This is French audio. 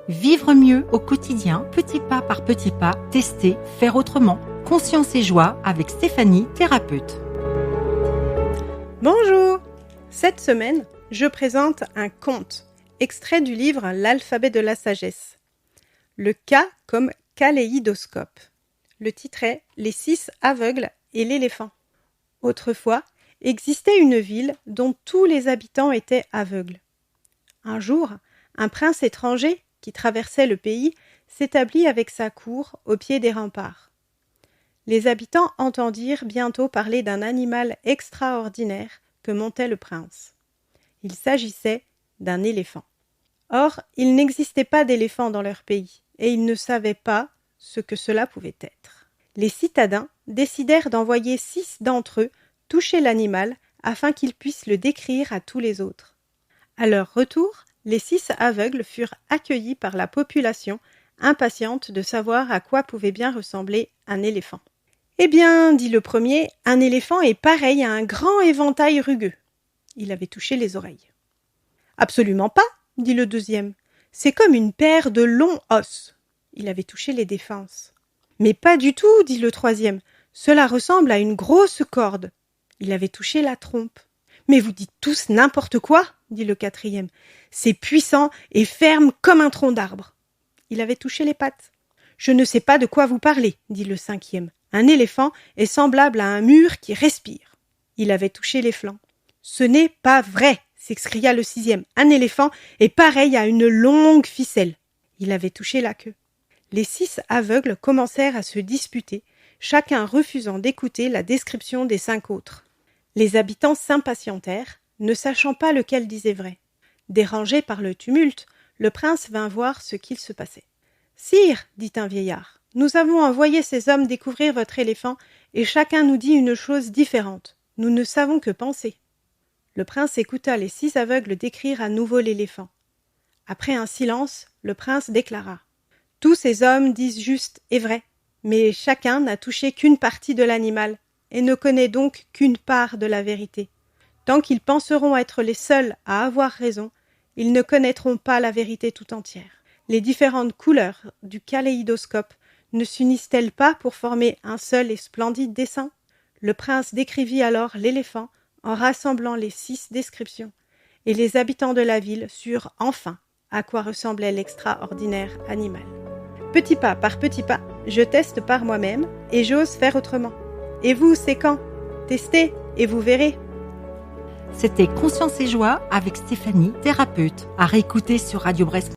Vivre mieux au quotidien, petit pas par petit pas, tester, faire autrement. Conscience et joie avec Stéphanie, thérapeute. Bonjour! Cette semaine, je présente un conte, extrait du livre L'alphabet de la sagesse. Le K comme kaléidoscope. Le titre est Les 6 aveugles et l'éléphant. Autrefois, existait une ville dont tous les habitants étaient aveugles. Un jour, un prince étranger qui traversait le pays s'établit avec sa cour au pied des remparts. Les habitants entendirent bientôt parler d'un animal extraordinaire que montait le prince. Il s'agissait d'un éléphant. Or, il n'existait pas d'éléphant dans leur pays, et ils ne savaient pas ce que cela pouvait être. Les citadins décidèrent d'envoyer 6 d'entre eux toucher l'animal afin qu'ils puissent le décrire à tous les autres. À leur retour, les 6 aveugles furent accueillis par la population, impatiente de savoir à quoi pouvait bien ressembler un éléphant. « Eh bien, dit le premier, un éléphant est pareil à un grand éventail rugueux. » Il avait touché les oreilles. « Absolument pas, dit le deuxième. C'est comme une paire de longs os. » Il avait touché les défenses. « Mais pas du tout, dit le troisième. Cela ressemble à une grosse corde. » Il avait touché la trompe. « Mais vous dites tous n'importe quoi, dit le quatrième. C'est puissant et ferme comme un tronc d'arbre. » Il avait touché les pattes. « Je ne sais pas de quoi vous parlez, dit le cinquième. Un éléphant est semblable à un mur qui respire. » Il avait touché les flancs. « Ce n'est pas vrai, s'écria le sixième. Un éléphant est pareil à une longue ficelle. » Il avait touché la queue. Les 6 aveugles commencèrent à se disputer, chacun refusant d'écouter la description des 5 autres. Les habitants s'impatientèrent, ne sachant pas lequel disait vrai. Dérangé par le tumulte, le prince vint voir ce qu'il se passait. « Sire, dit un vieillard, nous avons envoyé ces hommes découvrir votre éléphant, et chacun nous dit une chose différente. Nous ne savons que penser. » Le prince écouta les 6 aveugles décrire à nouveau l'éléphant. Après un silence, le prince déclara. « Tous ces hommes disent juste et vrai, mais chacun n'a touché qu'une partie de l'animal, et ne connaît donc qu'une part de la vérité. Tant qu'ils penseront être les seuls à avoir raison, ils ne connaîtront pas la vérité tout entière. Les différentes couleurs du kaléidoscope ne s'unissent-elles pas pour former un seul et splendide dessin ? » Le prince décrivit alors l'éléphant en rassemblant les 6 descriptions, et les habitants de la ville surent enfin à quoi ressemblait l'extraordinaire animal. Petit pas par petit pas, je teste par moi-même et j'ose faire autrement. Et vous, c'est quand ? Testez et vous verrez. C'était Conscience et joie avec Stéphanie, thérapeute, à réécouter sur Radio Brest.